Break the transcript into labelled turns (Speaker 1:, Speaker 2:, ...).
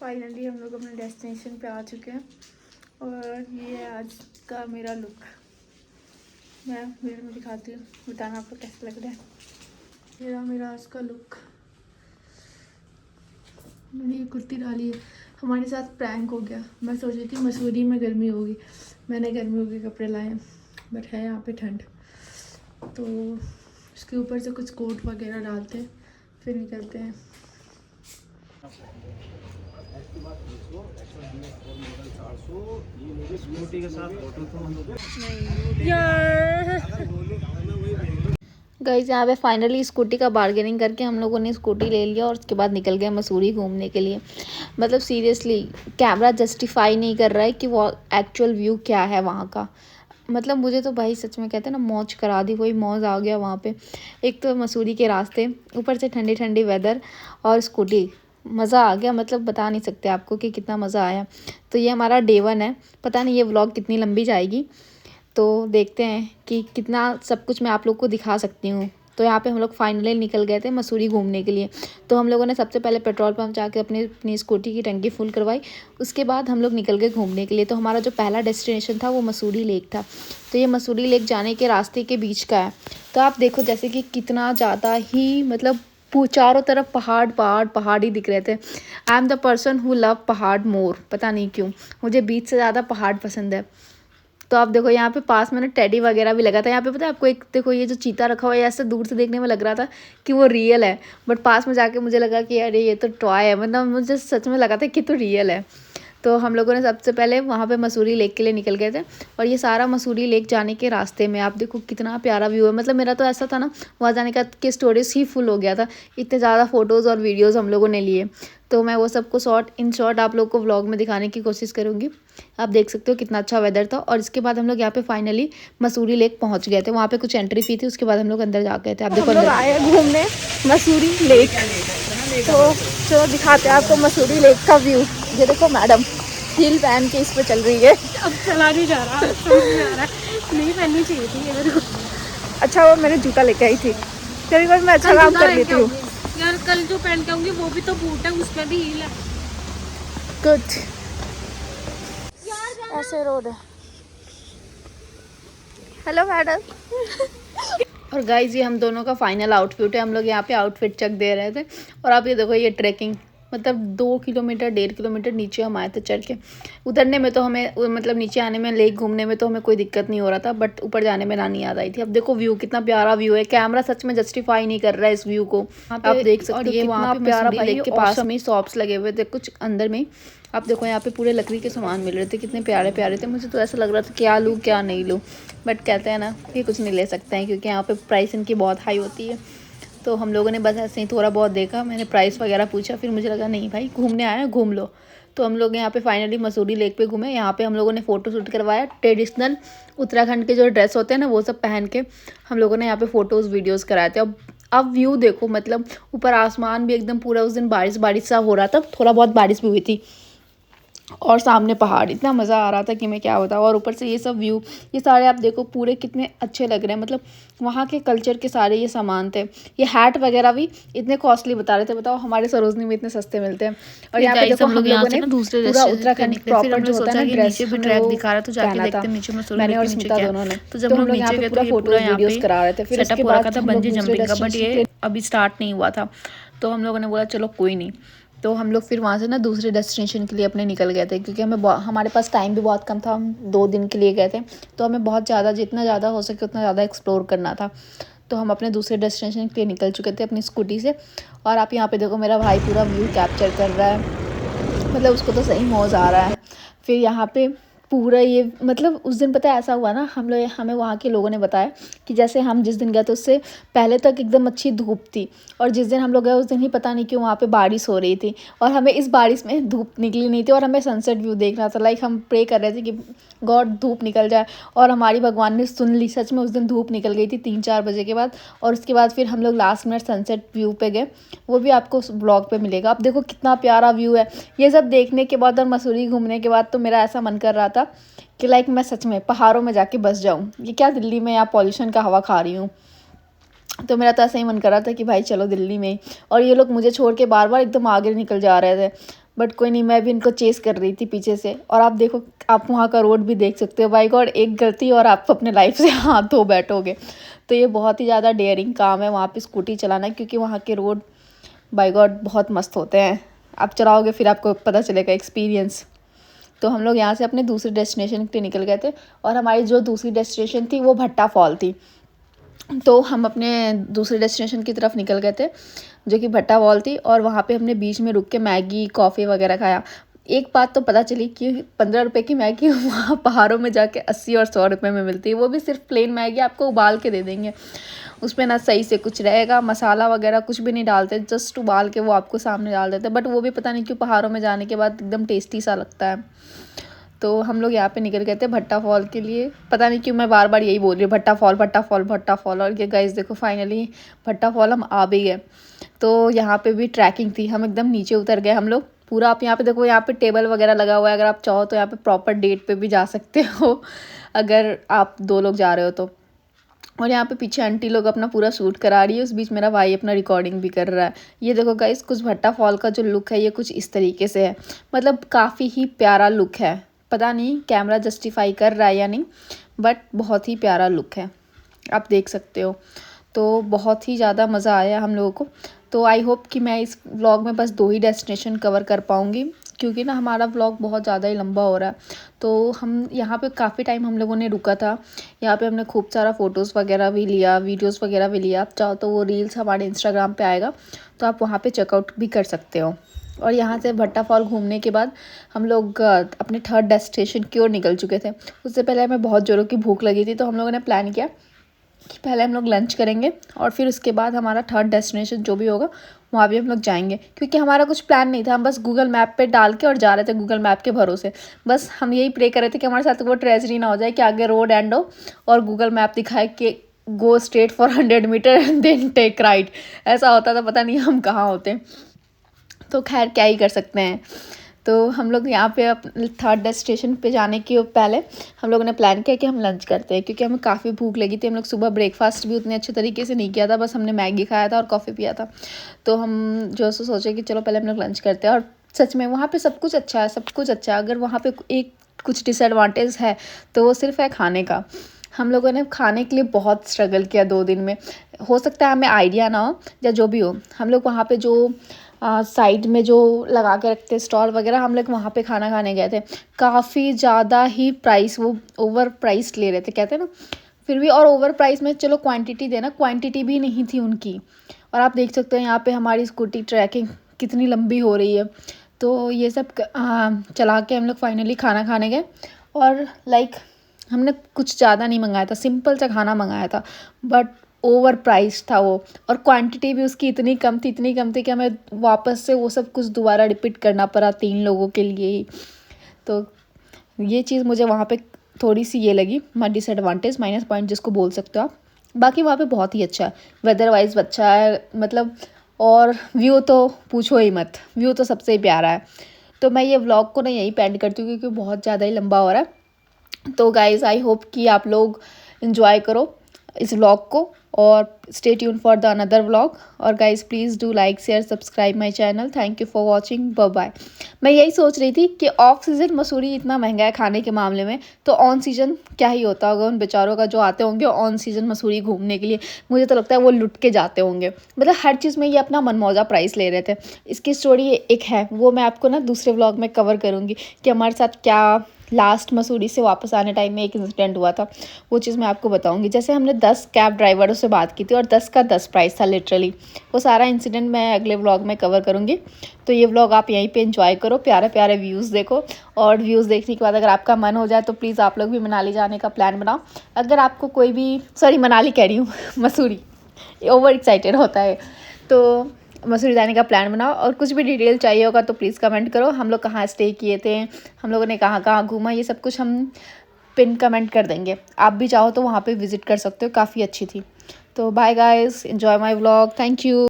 Speaker 1: Finally हम लोग अपने डेस्टिनेशन पे आ चुके हैं और ये है आज का मेरा लुक। मैं वीडियो में दिखाती हूँ, बताना आपको कैसा लग रहा है। ये रहा मेरा आज का लुक। मैंने ये कुर्ती डाली है, हमारे साथ प्रैंक हो गया। मैं सोच रही थी मसूरी में गर्मी होगी, मैंने गर्मियों के कपड़े लाए बट है यहाँ पे ठंड, तो इसके ऊपर से कुछ कोट वगैरह डालते हैं फिर निकलते हैं। गाइस यहाँ पे फाइनली स्कूटी का बार्गेनिंग करके हम लोगों ने स्कूटी ले लिया और उसके बाद निकल गए मसूरी घूमने के लिए। मतलब सीरियसली कैमरा जस्टिफाई नहीं कर रहा है कि वो एक्चुअल व्यू क्या है वहाँ का। मतलब मुझे तो भाई सच में कहते हैं ना, मौज करा दी, वही मौज आ गया वहाँ पे। एक तो मसूरी के रास्ते, ऊपर से ठंडी ठंडी वेदर और स्कूटी, मज़ा आ गया। मतलब बता नहीं सकते आपको कि कितना मज़ा आया। तो ये हमारा डे 1 है। पता नहीं ये व्लॉग कितनी लंबी जाएगी, तो देखते हैं कि कितना सब कुछ मैं आप लोग को दिखा सकती हूँ। तो यहाँ पे हम लोग फाइनली निकल गए थे मसूरी घूमने के लिए। तो हम लोगों ने सबसे पहले पेट्रोल पंप जाके अपनी स्कूटी की टंकी फुल करवाई। उसके बाद हम लोग निकल गए घूमने के लिए। तो हमारा जो पहला डेस्टिनेशन था वो मसूरी लेक था। तो ये मसूरी लेक जाने के रास्ते के बीच का है। तो आप देखो जैसे कि कितना ज़्यादा ही मतलब चारों तरफ पहाड़ पहाड़ पहाड़ ही दिख रहे थे। I am the person who love पहाड़ मोर, पता नहीं क्यों मुझे बीच से ज़्यादा पहाड़ पसंद है। तो आप देखो यहाँ पे पास में ना टेडी वगैरह भी लगा था। यहाँ पे पता है आपको, एक देखो ये जो चीता रखा हुआ है, ऐसे दूर से देखने में लग रहा था कि वो रियल है, बट पास में जाके मुझे लगा कि अरे ये तो टॉय है। मतलब मुझे सच में लगा था कि तो रियल है। तो हम लोगों ने सबसे पहले वहाँ पे मसूरी लेक के लिए निकल गए थे। और ये सारा मसूरी लेक जाने के रास्ते में आप देखो कितना प्यारा व्यू है। मतलब मेरा तो ऐसा था ना, वहाँ जाने का कि स्टोरेज ही फुल हो गया था, इतने ज़्यादा फ़ोटोज़ और वीडियोज़ हम लोगों ने लिए। तो मैं वो सबको शॉर्ट आप लोग को व्लॉग में दिखाने की कोशिश करूँगी। आप देख सकते हो कितना अच्छा वेदर था। और इसके बाद हम लोग यहाँ पे फाइनली मसूरी लेक पहुँच गए थे। वहाँ पे कुछ एंट्री फी थी, उसके बाद हम लोग अंदर जा गए थे। आप देखो अंदर आए घूमने मसूरी लेक, तो चलो दिखाते हैं आपको मसूरी लेक का व्यू। ये देखो मैडम हील पहन के इस पे चल रही है।
Speaker 2: अब चला नहीं जा रहा, समझ नहीं आ रहा, नहीं पहननी चाहिए थी मेरे को।
Speaker 1: अच्छा वो मैंने जूता लेके आई थी, कभी बार मैं अच्छा काम कर लेती हूँ
Speaker 2: यार। कल जो पहन के आऊंगी वो भी तो बूट है, उसमें भी हील है।
Speaker 1: कुछ ऐसे रोड है। Hello madam. और गाइज ये हम दोनों का फाइनल आउटफिट है। हम लोग यहाँ पे आउटफिट चेक दे रहे थे। और आप ये देखो ये ट्रैकिंग, मतलब 2 किलोमीटर 1.5 किलोमीटर नीचे हम आए थे चढ़ के। उतरने में तो हमें मतलब नीचे आने में, लेक घूमने में तो हमें कोई दिक्कत नहीं हो रहा था, बट ऊपर जाने में नानी याद आई थी। अब देखो व्यू कितना प्यारा व्यू है, कैमरा सच में जस्टिफाई नहीं कर रहा है इस व्यू को। आप देख सकते हो कितना प्यारा। लेक के पास में शॉप्स लगे हुए थे कुछ अंदर में। आप देखो यहाँ पे पूरे लकड़ी के सामान मिल रहे थे, कितने प्यारे प्यारे थे। मुझे तो ऐसा लग रहा था क्या लूँ क्या नहीं लूँ, बट कहते हैं ना कि कुछ नहीं ले सकते हैं क्योंकि यहाँ पे प्राइस इनकी बहुत हाई होती है। तो हम लोगों ने बस ऐसे ही थोड़ा बहुत देखा, मैंने प्राइस वगैरह पूछा, फिर मुझे लगा नहीं भाई घूमने आया है घूम लो। तो हम लोग यहाँ पे फाइनली मसूरी लेक पे घूमे। यहाँ पे हम लोगों ने फ़ोटो शूट करवाया। ट्रेडिशनल उत्तराखंड के जो ड्रेस होते हैं ना वो सब पहन के हम लोगों ने यहाँ पे फ़ोटोज़ वीडियोज़ कराए थे। अब व्यू देखो, मतलब ऊपर आसमान भी एकदम पूरा, उस दिन बारिश बारिश सा हो रहा था, थोड़ा बहुत बारिश भी हुई थी, और सामने पहाड़, इतना मज़ा आ रहा था कि मैं क्या बताऊँ। और ऊपर से ये सब व्यू, ये सारे आप देखो पूरे कितने अच्छे लग रहे हैं। मतलब वहाँ के कल्चर के सारे ये सामान थे। ये हैट वगैरह भी इतने कॉस्टली बता रहे थे, बताओ हमारे सरोजनी में इतने सस्ते मिलते हैं। और यहाँ पे देखो हम लोगों ने पूरा उत्तराखंड प्रॉपर जो होता है ना ड्रेस, हमें वो पहना था, मैंने और स्मिता दोनों ने। तो हम लोग यहाँ पे पूरा फोटोज वीडियोस करा रहे थे। फिर उसके बाद हम लोग दूसरे डेस्टिनेशन
Speaker 2: अभी स्टार्ट नहीं हुआ था, तो हम लोगों ने बोला चलो कोई नहीं।
Speaker 1: तो हम लोग फिर वहाँ से ना दूसरे डेस्टिनेशन के लिए अपने निकल गए थे, क्योंकि हमारे पास टाइम भी बहुत कम था। हम 2 दिन के लिए गए थे, तो हमें बहुत ज़्यादा, जितना ज़्यादा हो सके उतना ज़्यादा एक्सप्लोर करना था। तो हम अपने दूसरे डेस्टिनेशन के लिए निकल चुके थे अपनी स्कूटी से। और आप यहाँ पे देखो मेरा भाई पूरा व्यू कैप्चर कर रहा है, मतलब उसको तो सही मौज आ रहा है। फिर यहाँ पे पूरा ये, मतलब उस दिन पता है ऐसा हुआ ना, हमें वहाँ के लोगों ने बताया कि जैसे हम जिस दिन गए थे उससे पहले तक एकदम अच्छी धूप थी, और जिस दिन हम लोग गए उस दिन ही पता नहीं क्यों वहाँ पे बारिश हो रही थी, और हमें इस बारिश में धूप निकली नहीं थी, और हमें सनसेट व्यू देखना था। लाइक हम प्रे कर रहे थे कि गॉड धूप निकल जाए, और हमारी भगवान ने सुन ली। सच में उस दिन धूप निकल गई थी 3-4 बजे के बाद। और उसके बाद फिर हम लोग लास्ट मिनट सनसेट व्यू पे गए, वो भी आपको उस ब्लॉग पे मिलेगा। आप देखो कितना प्यारा व्यू है। ये सब देखने के बाद और मसूरी घूमने के बाद तो मेरा ऐसा मन कर रहा था कि लाइक मैं सच में पहाड़ों में जाके बस जाऊँ। ये क्या दिल्ली में यहाँ पॉल्यूशन का हवा खा रही हूँ। तो मेरा तो ऐसा ही मन कर रहा था कि भाई चलो दिल्ली में ही। और ये लोग मुझे छोड़ के बार बार एकदम आगे निकल जा रहे थे, बट कोई नहीं, मैं भी इनको चेस कर रही थी पीछे से। और आप देखो, आप वहाँ का रोड भी देख सकते हो। बाई गॉड, एक गलती और आप अपने लाइफ से हाथ धो बैठोगे। तो ये बहुत ही ज़्यादा डेयरिंग काम है वहाँ पे स्कूटी चलाना, क्योंकि वहाँ के रोड बाई गॉड बहुत मस्त होते हैं। आप चलाओगे फिर आपको पता चलेगा एक्सपीरियंस। तो हम लोग यहाँ से अपने दूसरे डेस्टिनेशन के लिए निकल गए थे, और हमारी जो दूसरी डेस्टिनेशन थी वो भट्टा फॉल थी। तो हम अपने दूसरे डेस्टिनेशन की तरफ निकल गए थे, जो कि भट्टा फॉल थी। और वहाँ पे हमने बीच में रुक के मैगी कॉफ़ी वगैरह खाया। एक बात तो पता चली कि 15 रुपये की मैगी वहाँ पहाड़ों में जाके 80 और 100 रुपये में मिलती है। वो भी सिर्फ प्लेन मैगी, आपको उबाल के दे देंगे। उसमें ना सही से कुछ रहेगा, मसाला वगैरह कुछ भी नहीं डालते, जस्ट उबाल के वो आपको सामने डाल देते। बट वो भी पता नहीं क्यों पहाड़ों में जाने के बाद एकदम टेस्टी सा लगता है। तो हम लोग यहाँ पे निकल गए थे भट्टा फॉल के लिए। पता नहीं क्यों मैं बार बार यही बोल रही हूँ, भट्टा फॉल भट्टा फॉल भट्टा फॉल। और ये गाइस देखो, फाइनली भट्टा फॉल हम आ भी गए। तो यहाँ पे भी ट्रैकिंग थी, हम एकदम नीचे उतर गए हम लोग पूरा। आप यहाँ पे देखो, यहाँ पे टेबल वगैरह लगा हुआ है, अगर आप चाहो तो यहाँ पे प्रॉपर डेट पे भी जा सकते हो अगर आप 2 लोग जा रहे हो तो। और यहाँ पे पीछे आंटी लोग अपना पूरा शूट करा रही है, उस बीच मेरा भाई अपना रिकॉर्डिंग भी कर रहा है। ये देखो गाइस, कुछ भट्टा फॉल का जो लुक है ये कुछ इस तरीके से है। मतलब काफ़ी ही प्यारा लुक है। पता नहीं कैमरा जस्टिफाई कर रहा है या नहीं, बट बहुत ही प्यारा लुक है, आप देख सकते हो। तो बहुत ही ज़्यादा मज़ा आया हम लोगों को। तो आई होप कि मैं इस व्लॉग में बस 2 ही डेस्टिनेशन कवर कर पाऊँगी, क्योंकि ना हमारा व्लॉग बहुत ज़्यादा ही लंबा हो रहा है। तो हम यहाँ पे काफ़ी टाइम हम लोगों ने रुका था। यहाँ पे हमने खूब सारा फ़ोटोज़ वगैरह भी लिया, वीडियोज़ वगैरह भी लिया। आप चाहो तो वो रील्स हमारे इंस्टाग्राम पे आएगा, तो आप वहाँ पे चेकआउट भी कर सकते हो। और यहाँ से भट्टा फॉल घूमने के बाद हम लोग अपने 3rd डेस्टिनेशन की ओर निकल चुके थे। उससे पहले हमें बहुत ज़ोरों की भूख लगी थी, तो हम लोगों ने प्लान किया कि पहले हम लोग लंच करेंगे और फिर उसके बाद हमारा 3rd डेस्टिनेशन जो भी होगा वहाँ भी हम लोग जाएंगे। क्योंकि हमारा कुछ प्लान नहीं था, हम बस गूगल मैप पे डाल के और जा रहे थे गूगल मैप के भरोसे। बस हम यही प्रे कर रहे थे कि हमारे साथ वो ट्रेजेडी ना हो जाए कि आगे रोड एंड हो और गूगल मैप दिखाए कि go straight for 100 metre and then take right. ऐसा होता था, पता नहीं हम कहाँ होते। तो खैर क्या ही कर सकते हैं। तो हम लोग यहाँ पे 3rd डेस्टिनेशन पे जाने के पहले हम लोगों ने प्लान किया कि हम लंच करते हैं, क्योंकि हमें काफ़ी भूख लगी थी। हम लोग सुबह ब्रेकफास्ट भी उतने अच्छे तरीके से नहीं किया था, बस हमने मैगी खाया था और कॉफ़ी पिया था। तो हम जो सो सोचे कि चलो पहले हम लोग लंच करते हैं। और सच में वहाँ पे सब कुछ अच्छा है, सब कुछ अच्छा है। अगर वहाँ पे एक कुछ डिसएडवांटेज है तो वो सिर्फ है खाने का। हम लोगों ने खाने के लिए बहुत स्ट्रगल किया 2 दिन में। हो सकता है हमें आइडिया ना हो या जो भी हो, हम लोग वहाँ पे जो साइड में जो लगा के रखते स्टॉल वगैरह, हम लोग वहाँ पे खाना खाने गए थे। काफ़ी ज़्यादा ही प्राइस, वो ओवर प्राइस ले रहे थे, कहते हैं ना। फिर भी, और ओवर प्राइस में चलो क्वांटिटी देना, क्वांटिटी भी नहीं थी उनकी। और आप देख सकते हो यहाँ पे हमारी स्कूटी ट्रैकिंग कितनी लंबी हो रही है। तो ये सब चला के हम लोग फाइनली खाना खाने गए। और लाइक हमने कुछ ज़्यादा नहीं मंगाया था, सिंपल सा खाना मंगाया था, बट ओवर प्राइस था वो। और क्वांटिटी भी उसकी इतनी कम थी कि हमें वापस से वो सब कुछ दोबारा रिपीट करना पड़ा 3 लोगों के लिए ही। तो ये चीज़ मुझे वहाँ पे थोड़ी सी ये लगी, डिसएडवांटेज, माइनस पॉइंट जिसको बोल सकते हो आप। बाकी वहाँ पे बहुत ही अच्छा है, वेदर वाइज अच्छा है मतलब। और व्यू तो पूछो ही मत, व्यू तो सबसे ही प्यारा है। तो मैं ये व्लॉग को ना यहीं पे एंड करती हूँ, क्योंकि बहुत ज़्यादा ही लंबा हो रहा है। तो गाइज़ आई होप कि आप लोग इन्जॉय करो इस व्लॉग को, और stay tune for the another vlog. और guys please do like share subscribe my channel. Thank you for watching, bye bye. मैं यही सोच रही थी कि ऑफ सीज़न मसूरी इतना महंगा है खाने के मामले में, तो ऑन सीज़न क्या ही होता होगा उन बेचारों का जो आते होंगे ऑन सीज़न मसूरी घूमने के लिए। मुझे तो लगता है वो लुट के जाते होंगे, मतलब हर चीज़ में ये अपना मनमौजा प्राइस ले रहे थे। इसकी स्टोरी एक है, वो मैं आपको ना दूसरे व्लॉग में कवर करूँगी कि हमारे साथ क्या लास्ट मसूरी से वापस आने टाइम में एक इंसिडेंट हुआ था, वो चीज़ मैं आपको बताऊंगी। जैसे हमने 10 कैब ड्राइवरों से बात की थी और 10 का 10 प्राइस था लिटरली। वो सारा इंसिडेंट मैं अगले व्लॉग में कवर करूंगी। तो ये व्लॉग आप यहीं पे एंजॉय करो, प्यारे प्यारे व्यूज़ देखो। और व्यूज़ देखने के बाद अगर आपका मन हो जाए तो प्लीज़ आप लोग भी मनाली जाने का प्लान बनाओ। अगर आपको कोई भी, सॉरी मनाली कह रही हूँ मसूरी, ओवर एक्साइटेड होता है। तो मसूरी जाने का प्लान बनाओ, और कुछ भी डिटेल चाहिए होगा तो प्लीज़ कमेंट करो। हम लोग कहाँ स्टे किए थे, हम लोगों ने कहाँ कहाँ घूमा, ये सब कुछ हम पिन कमेंट कर देंगे। आप भी चाहो तो वहाँ पे विज़िट कर सकते हो, काफ़ी अच्छी थी। तो bye guys, enjoy my vlog, thank you.